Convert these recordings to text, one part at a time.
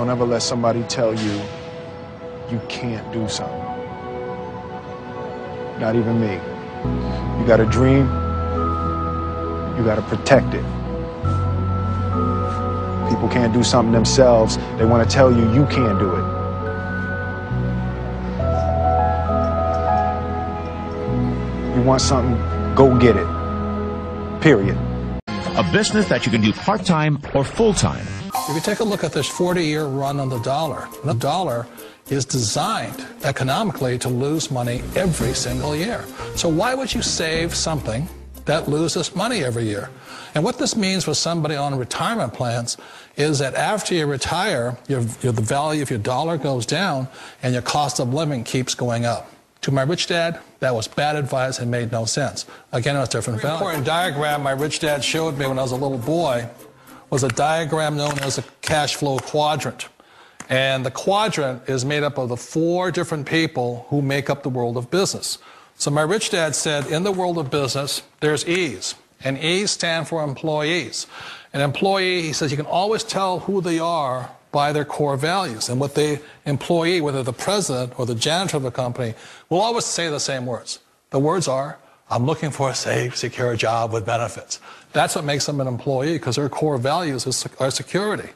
Don't ever let somebody tell you you can't do something. Not even me. You got a dream, you got to protect it. People can't do something themselves. They want to tell you you can't do it. You want something, go get it. Period. A business that you can do part-time or full-time. If you take a look at this 40-year run on the dollar is designed economically to lose money every single year. So why would you save something that loses money every year? And what this means for somebody on retirement plans is that after you retire, the value of your dollar goes down and your cost of living keeps going up. To my rich dad, that was bad advice and made no sense. Again, it was different value. An important diagram my rich dad showed me when I was a little boy was a diagram known as a cash flow quadrant. And the quadrant is made up of the 4 different people who make up the world of business. So my rich dad said, in the world of business, there's E's. And E's stand for employees. An employee, he says, you can always tell who they are by their core values. And what the employee, whether the president or the janitor of the company, will always say the same words. The words are, I'm looking for a safe, secure job with benefits. That's what makes them an employee, because their core values are security.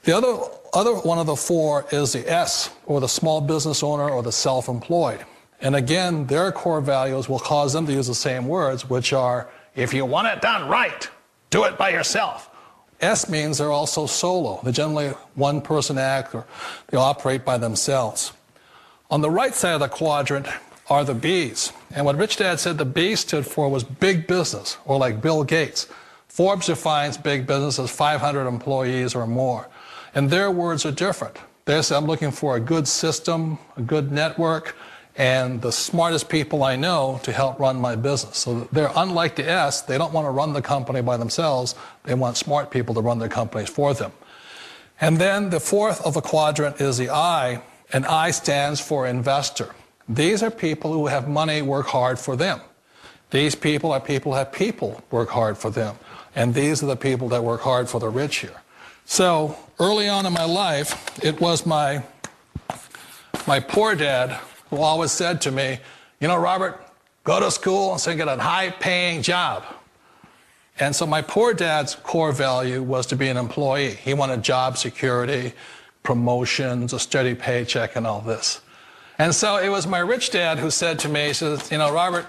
The other one of the 4 is the S, or the small business owner or the self-employed. And again, their core values will cause them to use the same words, which are, if you want it done right, do it by yourself. S means they're also solo. They're generally one-person act, or they operate by themselves. On the right side of the quadrant are the B's. And what Rich Dad said the B stood for was big business, or like Bill Gates. Forbes defines big business as 500 employees or more. And their words are different. They say, I'm looking for a good system, a good network, and the smartest people I know to help run my business. So they're unlike the S. They don't want to run the company by themselves. They want smart people to run their companies for them. And then the 4th of the quadrant is the I, and I stands for investor. These are people who have money work hard for them. These people are people who have people work hard for them. And these are the people that work hard for the rich here. So early on in my life, it was my poor dad who always said to me, you know, Robert, go to school and get a high-paying job. And so my poor dad's core value was to be an employee. He wanted job security, promotions, a steady paycheck, and all this. And so it was my rich dad who said to me, he says, you know, Robert,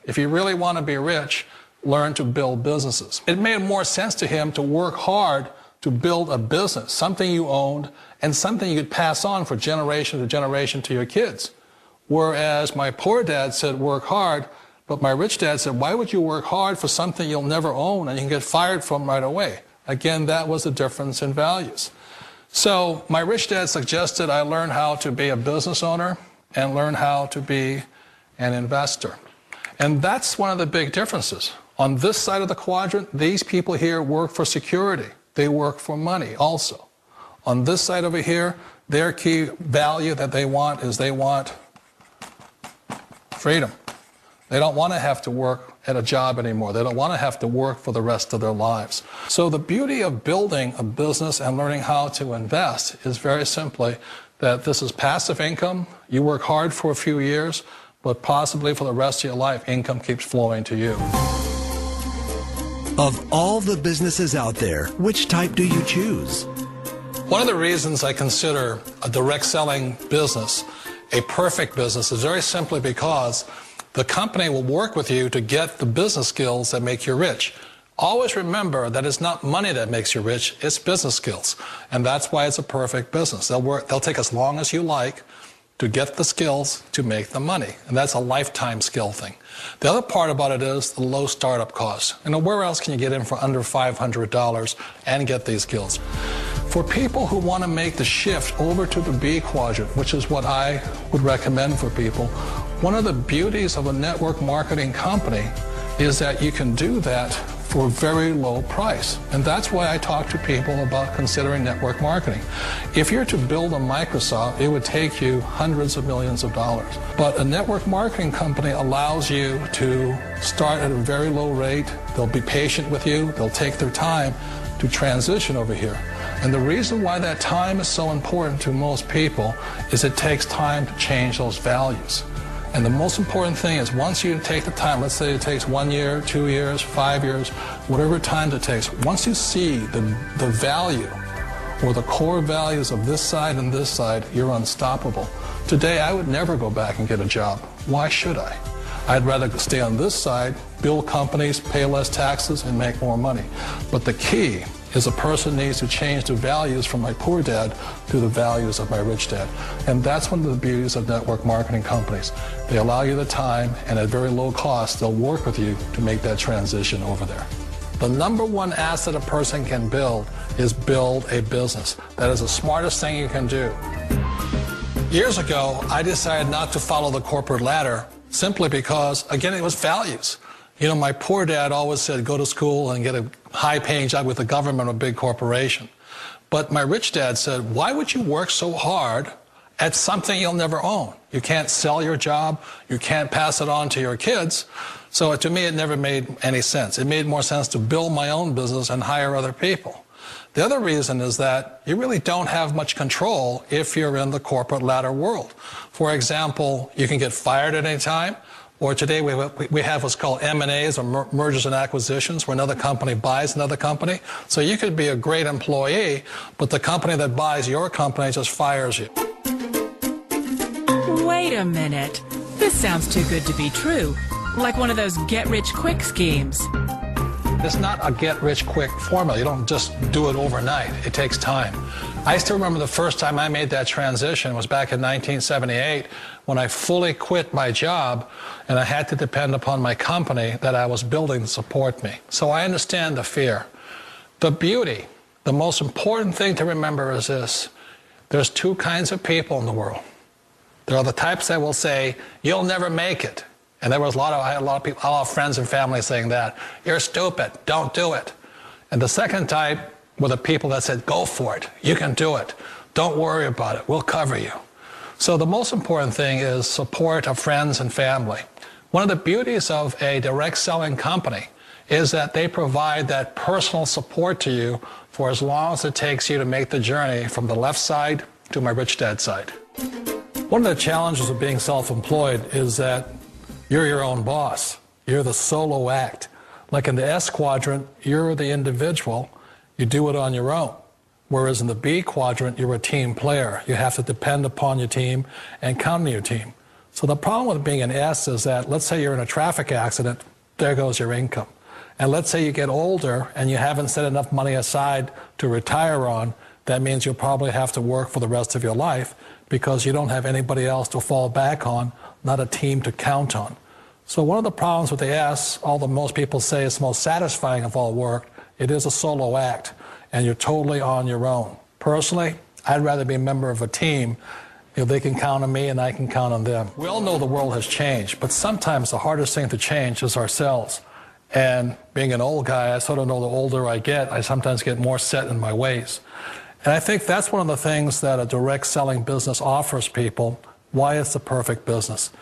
if you really want to be rich, learn to build businesses. It made more sense to him to work hard to build a business, something you owned, and something you could pass on for generation to generation to your kids. Whereas my poor dad said, work hard, but my rich dad said, why would you work hard for something you'll never own and you can get fired from right away? Again, that was the difference in values. So my rich dad suggested I learn how to be a business owner and learn how to be an investor. And that's one of the big differences. On this side of the quadrant, these people here work for security. They work for money also. On this side over here, their key value that they want is they want freedom. They don't want to have to work at a job anymore. They don't want to have to work for the rest of their lives. So the beauty of building a business and learning how to invest is very simply that this is passive income. You work hard for a few years, but possibly for the rest of your life, income keeps flowing to you. Of all the businesses out there, which type do you choose? One of the reasons I consider a direct selling business a perfect business is very simply because the company will work with you to get the business skills that make you rich. Always remember that it's not money that makes you rich, it's business skills. And that's why it's a perfect business. They'll take as long as you like to get the skills to make the money. And that's a lifetime skill thing. The other part about it is the low startup cost. You know, where else can you get in for under $500 and get these skills? For people who want to make the shift over to the B quadrant, which is what I would recommend for people, one of the beauties of a network marketing company is that you can do that for a very low price. And that's why I talk to people about considering network marketing. If you're to build a Microsoft, it would take you hundreds of millions of dollars. But a network marketing company allows you to start at a very low rate. They'll be patient with you. They'll take their time. to transition over here. And the reason why that time is so important to most people is it takes time to change those values. And the most important thing is once you take the time, let's say it takes 1 year, 2 years, 5 years, whatever time it takes, once you see the value or the core values of this side and this side, you're unstoppable. Today, I would never go back and get a job. Why should I? I'd rather stay on this side, build companies, pay less taxes, and make more money. But the key is a person needs to change the values from my poor dad to the values of my rich dad. And that's one of the beauties of network marketing companies. They allow you the time, and at very low cost, they'll work with you to make that transition over there. The number one asset a person can build is build a business. That is the smartest thing you can do. Years ago, I decided not to follow the corporate ladder simply because, again, it was values. You know, my poor dad always said, go to school and get a high-paying job with the government or a big corporation. But my rich dad said, why would you work so hard at something you'll never own? You can't sell your job. You can't pass it on to your kids. So to me, it never made any sense. It made more sense to build my own business and hire other people. The other reason is that you really don't have much control if you're in the corporate ladder world. For example, you can get fired at any time, or today we have what's called M&As, or mergers and acquisitions, where another company buys another company. So you could be a great employee, but the company that buys your company just fires you. Wait a minute. This sounds too good to be true. Like one of those get-rich-quick schemes. It's not a get-rich-quick formula. You don't just do it overnight. It takes time. I still remember the first time I made that transition was back in 1978 when I fully quit my job and I had to depend upon my company that I was building to support me. So I understand the fear. The beauty, the most important thing to remember is this. There's two kinds of people in the world. There are the types that will say, you'll never make it. And I had a lot of people, a lot of friends and family saying that. You're stupid, don't do it. And the second type were the people that said, go for it, you can do it. Don't worry about it, we'll cover you. So the most important thing is support of friends and family. One of the beauties of a direct selling company is that they provide that personal support to you for as long as it takes you to make the journey from the left side to my rich dad side. One of the challenges of being self-employed is that you're your own boss. You're the solo act. Like in the S quadrant, you're the individual. You do it on your own. Whereas in the B quadrant, you're a team player. You have to depend upon your team and count on your team. So the problem with being an S is that, let's say you're in a traffic accident, there goes your income. And let's say you get older and you haven't set enough money aside to retire on, that means you'll probably have to work for the rest of your life because you don't have anybody else to fall back on, not a team to count on. So one of the problems with the S, although most people say it's the most satisfying of all work, it is a solo act, and you're totally on your own. Personally, I'd rather be a member of a team. You know, they can count on me and I can count on them. We all know the world has changed, but sometimes the hardest thing to change is ourselves. And being an old guy, I sort of know the older I get, I sometimes get more set in my ways. And I think that's one of the things that a direct selling business offers people, why it's the perfect business.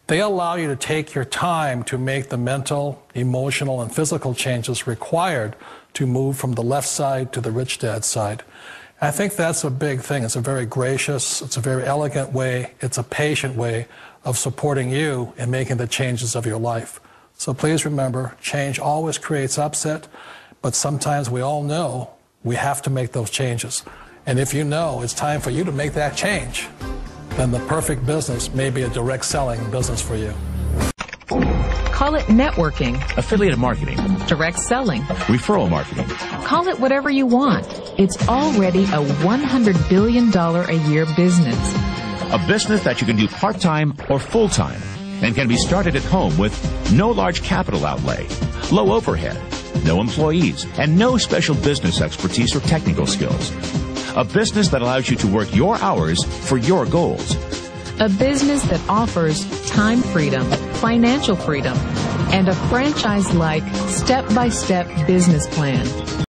They allow you to take your time to make the mental, emotional, and physical changes required to move from the left side to the rich dad side. I think that's a big thing. It's a very gracious, it's a very elegant way, it's a patient way of supporting you in making the changes of your life. So please remember, change always creates upset, but sometimes we all know we have to make those changes. And if you know it's time for you to make that change, then the perfect business may be a direct selling business for you. Call it networking, Affiliate marketing, direct selling. referral marketing. Call it whatever you want. It's already a $100 billion a year business. A business that you can do part-time or full-time and can be started at home with no large capital outlay, low overhead, no employees, and no special business expertise or technical skills. A business that allows you to work your hours for your goals. A business that offers time freedom, financial freedom, and a franchise-like step-by-step business plan.